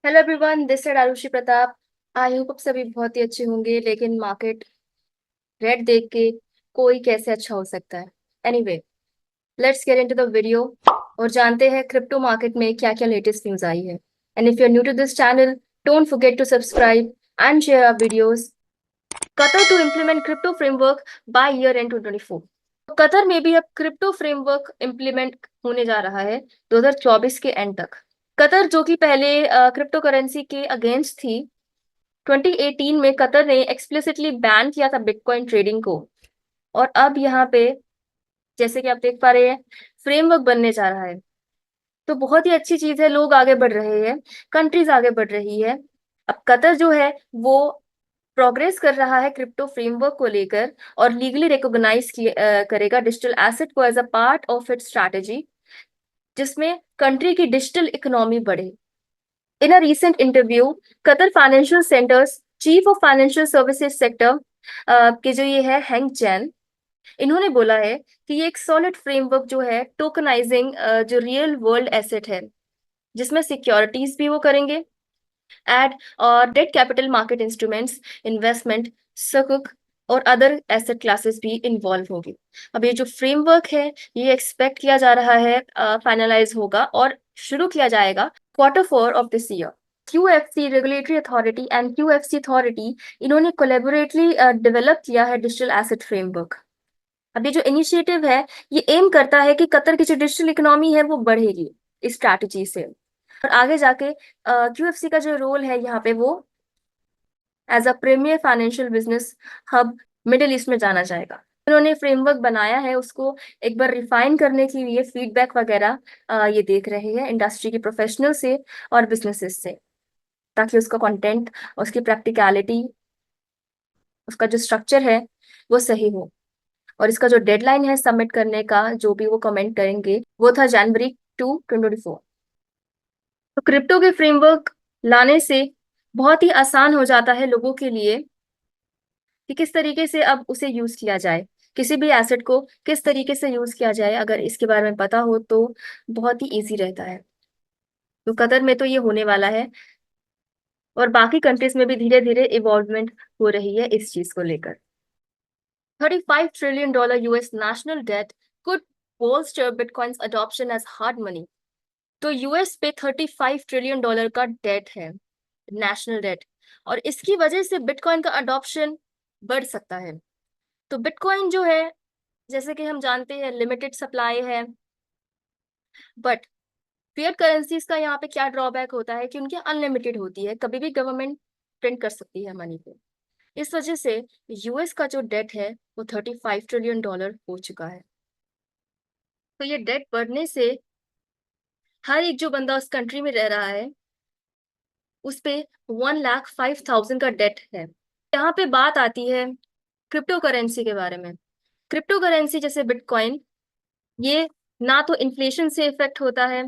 Hello everyone, this is Arushi Pratap. I hope आप सभी बहुत ही अच्छे होंगे, लेकिन मार्केट रेड देख के कोई कैसे अच्छा हो सकता है। Anyway, let's get into the video और जानते हैं क्रिप्टो मार्केट में क्या क्या लेटेस्ट न्यूज आई है। And if you are new to this channel, don't forget to subscribe and share our videos. Qatar to implement crypto framework by year end 2024। Qatar में भी अब क्रिप्टो फ्रेमवर्क इम्प्लीमेंट होने जा रहा है 2024 के एंड तक। कतर जो कि पहले क्रिप्टो करेंसी के अगेंस्ट थी, 2018 में कतर ने एक्सप्लिसिटली बैन किया था बिटकॉइन ट्रेडिंग को। और अब यहाँ पे जैसे कि आप देख पा रहे हैं, फ्रेमवर्क बनने जा रहा है। तो बहुत ही अच्छी चीज है, लोग आगे बढ़ रहे हैं, कंट्रीज आगे बढ़ रही है। अब कतर जो है वो प्रोग्रेस कर रहा है क्रिप्टो फ्रेमवर्क को लेकर और लीगली रिकॉग्नाइज करेगा डिजिटल एसेट को as a part of its strategy, जिसमें कंट्री की डिजिटल इकोनॉमी बढ़े। In a recent interview, Qatar Financial Center's Chief of Financial Services Sector के जो ये है हैंग चैन, इन्होंने बोला है कि ये एक सॉलिड फ्रेमवर्क जो है टोकनाइजिंग जो रियल वर्ल्ड एसेट है, जिसमें सिक्योरिटीज भी वो करेंगे एड, और debt capital market instruments, investment, सकुक और अदर एसेट क्लासेस भी इन्वॉल्व होगी। अब ये जो फ्रेमवर्क है, ये एक्सपेक्ट किया जा रहा है फाइनलाइज होगा और शुरू किया जाएगा Q4 of this year. QFC regulatory authority and QFC authority, इन्होंने कोलेबोरेटली डेवलप किया है डिजिटल एसेट फ्रेमवर्क। अब ये जो इनिशिएटिव है, ये एम करता है कि कतर की जो डिजिटल इकोनॉमी है वो बढ़ेगी इस स्ट्रैटेजी से। और आगे जाके QFC का जो रोल है यहाँ पे, वो as a premier financial business hub Middle East में जाना जाएगा। उन्होंने फ्रेमवर्क बनाया है, उसको एक बार रिफाइन करने के लिए फीडबैक वगैरह ये देख रहे हैं इंडस्ट्री के प्रोफेशनल से और बिजनेसेस से, ताकि उसका कंटेंट, उसकी प्रैक्टिकलिटी, उसका जो स्ट्रक्चर है वो सही हो। और इसका जो डेडलाइन है सबमिट करने का, जो भी वो कमेंट करेंगे, वो था January 2, 2024। तो क्रिप्टो के फ्रेमवर्क लाने से बहुत ही आसान हो जाता है लोगों के लिए कि किस तरीके से अब उसे यूज किया जाए, किसी भी एसेट को किस तरीके से यूज किया जाए। अगर इसके बारे में पता हो तो बहुत ही इजी रहता है। तो कतर में तो ये होने वाला है, और बाकी कंट्रीज में भी धीरे धीरे इवॉल्वमेंट हो रही है इस चीज को लेकर। $35 trillion US national debt could bolster bitcoins adoption as hard money. तो यूएस पे $35 ट्रिलियन का डेट है, नेशनल डेट, और इसकी वजह से बिटकॉइन का अडॉप्शन बढ़ सकता है। तो बिटकॉइन जो है, जैसे कि हम जानते हैं, लिमिटेड सप्लाई है। बट फिएट करेंसीज का यहाँ पे क्या ड्रॉबैक होता है कि उनकी अनलिमिटेड होती है, कभी भी गवर्नमेंट प्रिंट कर सकती है मनी को। इस वजह से यूएस का जो डेट है वो $35 ट्रिलियन हो चुका है। तो ये डेट बढ़ने से हर एक जो बंदा उस कंट्री में रह रहा है, उस पे 1,05,000 का डेट है। यहाँ पे बात आती है क्रिप्टो करेंसी के बारे में। क्रिप्टो करेंसी जैसे बिटकॉइन, ये ना तो इन्फ्लेशन से इफेक्ट होता है,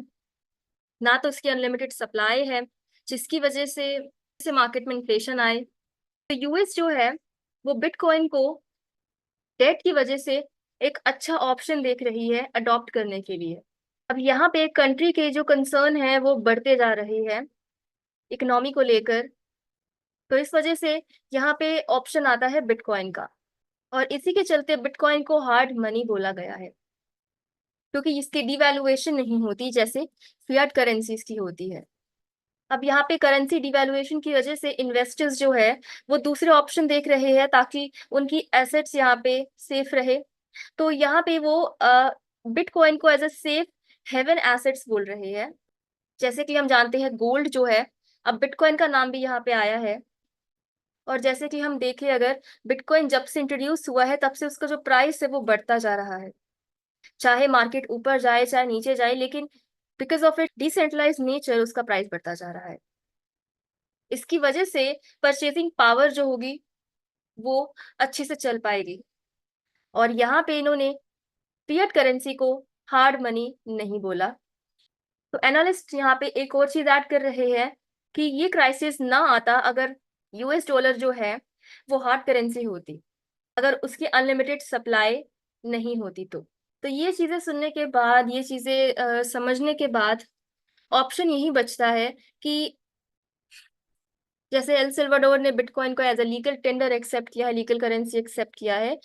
ना तो इसकी अनलिमिटेड सप्लाई है, जिसकी वजह से मार्केट में इन्फ्लेशन आए। तो यूएस जो है वो बिटकॉइन को डेट की वजह से एक अच्छा ऑप्शन देख रही है अडॉप्ट करने के लिए। अब यहाँ पे कंट्री के जो कंसर्न है वो बढ़ते जा रहे हैं इकोनॉमी को लेकर। तो इस वजह से यहाँ पे ऑप्शन आता है बिटकॉइन का, और इसी के चलते बिटकॉइन को हार्ड मनी बोला गया है, क्योंकि इसकी डिवैल्यूएशन नहीं होती जैसे फिएट करेंसीज की होती है। अब यहाँ पे करेंसी डिवैल्यूएशन की वजह से इन्वेस्टर्स जो है वो दूसरे ऑप्शन देख रहे हैं, ताकि उनकी एसेट्स यहाँ पे सेफ रहे। तो यहाँ पे वो बिटकॉइन को as a safe haven assets बोल रहे हैं। जैसे कि हम जानते हैं गोल्ड जो है, अब बिटकॉइन का नाम भी यहाँ पे आया है। और जैसे कि हम देखें, अगर बिटकॉइन जब से इंट्रोड्यूस हुआ है तब से उसका जो प्राइस है वो बढ़ता जा रहा है, चाहे मार्केट ऊपर जाए चाहे नीचे जाए, लेकिन because of it decentralize nature उसका प्राइस बढ़ता जा रहा है। इसकी वजह से परचेसिंग पावर जो होगी वो अच्छे से चल पाएगी। और यहाँ पे इन्होंने फिएट करेंसी को हार्ड मनी नहीं बोला। तो एनालिस्ट यहाँ पे एक और चीज ऐड कर रहे हैं कि ये क्राइसिस ना आता अगर यूएस डॉलर जो है वो हार्ड करेंसी होती, अगर उसकी अनलिमिटेड सप्लाई नहीं होती। तो ये चीजें सुनने के बाद, ये चीजें समझने के बाद ऑप्शन यही बचता है कि जैसे एल सल्वाडोर ने बिटकॉइन को as a legal tender accept किया है, लीगल करेंसी एक्सेप्ट किया है।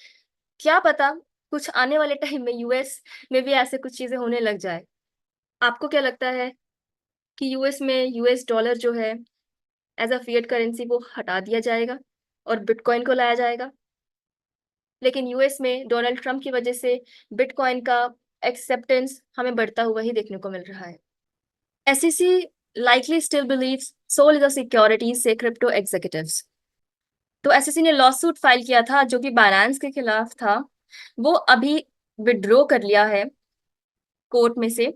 क्या पता कुछ आने वाले टाइम में यूएस में भी ऐसे कुछ चीजें होने लग जाए। आपको क्या लगता है कि यूएस में यूएस डॉलर जो है एज अ फिएट करेंसी वो हटा दिया जाएगा और बिटकॉइन को लाया जाएगा? लेकिन यूएस में डोनाल्ड ट्रंप की वजह से बिटकॉइन का एक्सेप्टेंस हमें बढ़ता हुआ ही देखने को मिल रहा है। SEC likely still believes Sol is a security, से क्रिप्टो एग्जीक्यूटिव्स। तो एसईसी ने लॉ सूट फाइल किया था जो कि बाइनेंस के खिलाफ था, वो अभी विड्रॉ कर लिया है कोर्ट में से,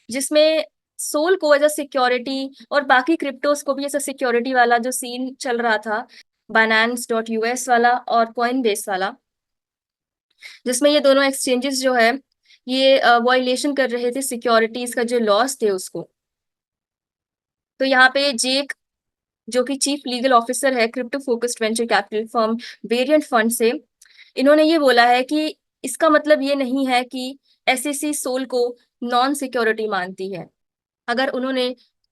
जिसमें सोल को एज अ सिक्योरिटी और बाकी क्रिप्टोस को भी एज अ सिक्योरिटी वाला जो सीन चल रहा था, बाइनेंस डॉट यूएस वाला और कॉइन बेस वाला, जिसमें ये दोनों एक्सचेंजेस जो है ये वायलेशन कर रहे थे सिक्योरिटीज का जो लॉस थे उसको। तो यहाँ पे जेक जो कि चीफ लीगल ऑफिसर है crypto focused venture capital firm variant fund से, इन्होंने ये बोला है कि इसका मतलब ये नहीं है कि एसईसी सोल को नॉन सिक्योरिटी मानती है। अगर उन्होंने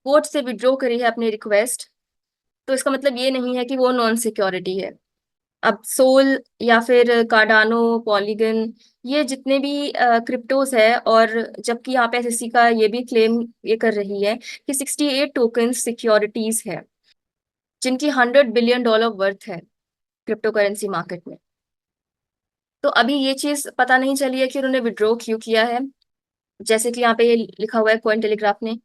कोर्ट से विड्रॉ करी है अपनी रिक्वेस्ट, तो इसका मतलब ये नहीं है कि वो नॉन सिक्योरिटी है। अब सोल या फिर कार्डानो, पॉलीगन, ये जितने भी क्रिप्टोस है, और जबकि यहाँ पे एसईसी का ये भी क्लेम ये कर रही है कि 68 टोकन सिक्योरिटीज है जिनकी $100 बिलियन वर्थ है क्रिप्टो करेंसी मार्केट में। तो अभी ये चीज पता नहीं चली है कि उन्होंने विड्रॉ क्यों किया है। जैसे कि यहाँ पे ये लिखा हुआ है कॉइन टेलीग्राफ ने,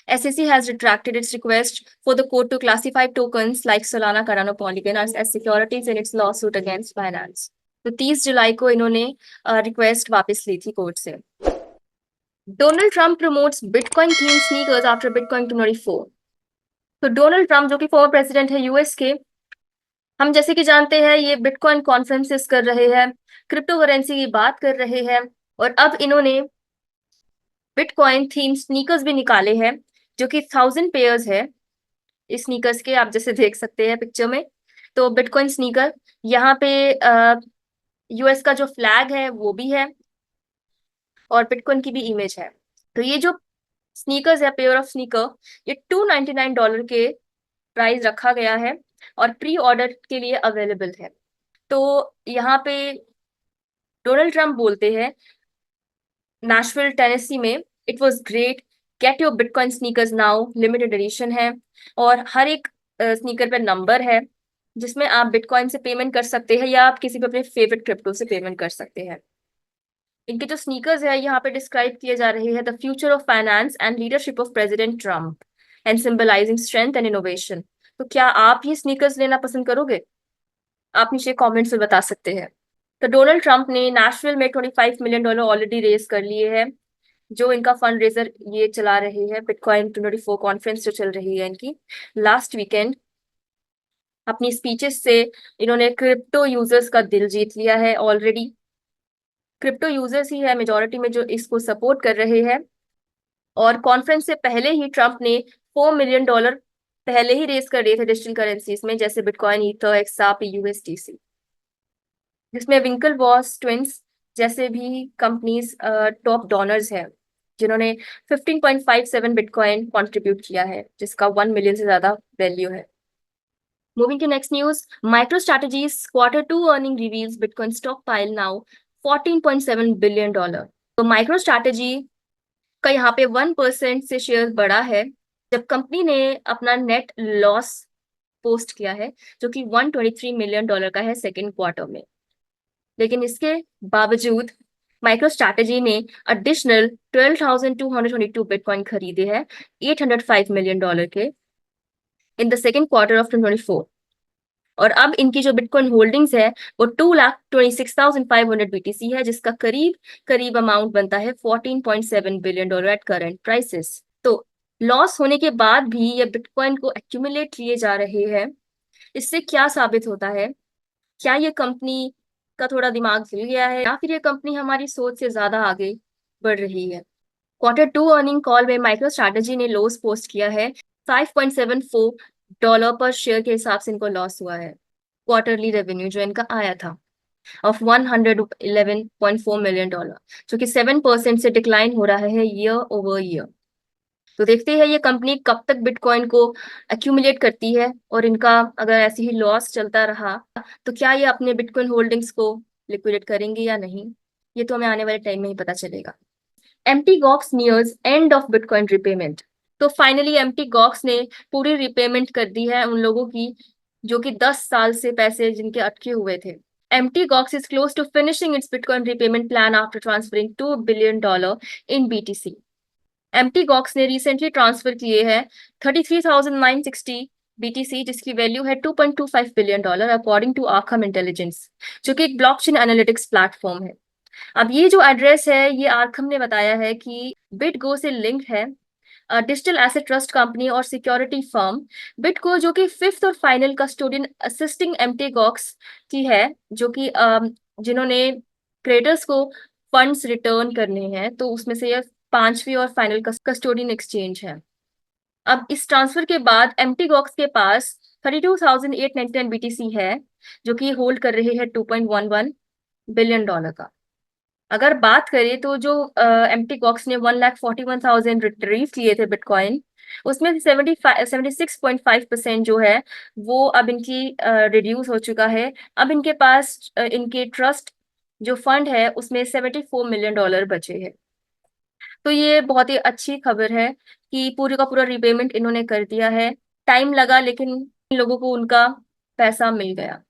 SEC has retracted its request for the court to classify tokens like Solana, Cardano, Polygon as securities in its lawsuit against Binance। तो 30 जुलाई को इन्होंने रिक्वेस्ट वापस ली थी कोर्ट से। Donald Trump promotes bitcoin theme sneakers after bitcoin 294। तो Donald Trump जो कि former president है यूएस के, हम जैसे कि जानते हैं ये बिटकॉइन कॉन्फ्रेंसेस कर रहे हैं, क्रिप्टो करेंसी की बात कर रहे हैं, और अब इन्होंने बिटकॉइन थीम स्नीकर्स भी निकाले हैं जो कि 1000 पेयर्स है इस स्नीकर्स के, आप जैसे देख सकते हैं पिक्चर में। तो बिटकॉइन स्नीकर, यहाँ पे यूएस का जो फ्लैग है वो भी है और बिटकॉइन की भी इमेज है। तो ये जो स्नीकर्स है, पेयर ऑफ स्नीकर, ये $299 के प्राइस रखा गया है और प्री ऑर्डर के लिए अवेलेबल है। तो यहाँ पे डोनाल्ड ट्रंप बोलते हैं नैशविल टेनेसी में, it was great, get your bitcoin sneakers now, limited edition है, और हर एक स्नीकर पे नंबर है जिसमें आप बिटकॉइन से पेमेंट कर सकते हैं या आप किसी भी अपने फेवरेट क्रिप्टो से पेमेंट कर सकते हैं। इनके जो स्नीकर्स है यहाँ पे डिस्क्राइब किए जा रहे हैं the future of finance and leadership of president Trump and symbolising strength and innovation. तो क्या आप ये स्नीकर्स लेना पसंद करोगे? आप नीचे कमेंट्स में बता सकते हैं। तो डोनाल्ड ट्रंप ने नैशविल में $25 मिलियन ऑलरेडी रेज कर लिए हैं, जो इनका फंड रेजर ये चला रही है बिटकॉइन 294 कॉन्फ्रेंस जो चल रही है इनकी। लास्ट वीकेंड अपनी स्पीचेस से इन्होंने क्रिप्टो यूजर्स का दिल जीत लिया है ऑलरेडी। क्रिप्टो यूजर्स ही है मेजोरिटी में जो इसको सपोर्ट कर रहे हैं, और कॉन्फ्रेंस से पहले ही ट्रंप ने $4 मिलियन पहले ही रेज कर दिए थे डिजिटल करेंसीज में, जैसे बिटकॉइन, ईथर, एक्सआरपी, यूएसडीसी, जिसमें विंकल वॉस ट्विंस जैसे भी कंपनीज टॉप डोनर्स हैं जिन्होंने 15.57 बिटकॉइन कंट्रीब्यूट किया है, जिसका 1 मिलियन से ज्यादा वैल्यू है। Moving to next news, MicroStrategy's Q2 earning reveals bitcoin stockpile now $14.7 billion. तो माइक्रो स्ट्रैटेजी का यहाँ पे 1% से शेयर बढ़ा है जब कंपनी ने अपना नेट लॉस पोस्ट किया है जो कि $123 मिलियन का है सेकेंड क्वार्टर में। लेकिन इसके बावजूद माइक्रो स्ट्रैटेजी ने एडिशनल 12,222 बिटकॉइन खरीदे हैं $805 मिलियन के in the second quarter of 2024। और अब इनकी जो बिटकॉइन होल्डिंग्स है वो 2,26,500 BTC है, जिसका करीब करीब अमाउंट बनता है $14.7 बिलियन एट करेंट प्राइसेस। तो लॉस होने के बाद भी ये बिटकॉइन को एक्यूमुलेट किए जा रहे हैं। इससे क्या साबित होता है? क्या ये कंपनी का थोड़ा दिमाग हिल गया है या फिर ये कंपनी हमारी सोच से ज्यादा आगे बढ़ रही है? Q2 अर्निंग कॉल में माइक्रो स्ट्रैटेजी ने लॉस पोस्ट किया है, $5.74 पर शेयर के हिसाब से इनको लॉस हुआ है। क्वार्टरली रेवेन्यू जो इनका आया था ऑफ $111.4 मिलियन, जो कि 7% से डिक्लाइन हो रहा है ईयर ओवर ईयर। तो देखते हैं ये कंपनी कब तक बिटकॉइन को एक्यूमुलेट करती है, और इनका अगर ऐसे ही लॉस चलता रहा तो क्या ये अपने बिटकॉइन होल्डिंग्स को लिक्विडेट करेंगे या नहीं, ये तो हमें आने वाले टाइम में ही पता चलेगा। Empty Gox nears end of bitcoin repayment. तो फाइनली एम्प्टी गॉक्स ने पूरी रिपेमेंट कर दी है उन लोगों की जो कि 10 साल से पैसे जिनके अटके हुए थे। Mt Gox is close to finishing its bitcoin repayment plan after transferring $2 billion in BTC। Mt Gox ने रिसेंटली ट्रांसफर किए हैं 33,960 BTC, जिसकी वैल्यू है $2.25 billion according to Arkham Intelligence, जो कि एक ब्लॉकचेन एनालिटिक्स प्लेटफॉर्म है। अब ये जो एड्रेस है ये आर्कम ने बताया है कि बिटगो से लिंक है डिजिटल एसेट ट्रस्ट कंपनी और सिक्योरिटी फर्म बिटको, जो कि फिफ्थ और final custodian assisting empty Gox की है, जो कि जिन्होंने क्रेडिटर्स को फंड्स रिटर्न करने हैं, तो उसमें से यह पांचवी और फाइनल कस्टोडियन एक्सचेंज है। अब इस ट्रांसफर के बाद एम्प्टी गॉक्स के पास 32,899 BTC है, जो कि होल्ड कर रहे हैं $2.11 बिलियन का। अगर बात करें तो जो एम्प्टी गॉक्स ने 1,41,000 रिट्रीव किए थे बिटकॉइन, उसमें से 76.5% जो है वो अब इनकी रिड्यूस हो चुका है। अब इनके पास इनके ट्रस्ट जो फंड है उसमें $74 मिलियन बचे हैं। तो ये बहुत ही अच्छी खबर है कि पूरे का पूरा रिपेमेंट इन्होंने कर दिया है। टाइम लगा लेकिन इन लोगों को उनका पैसा मिल गया।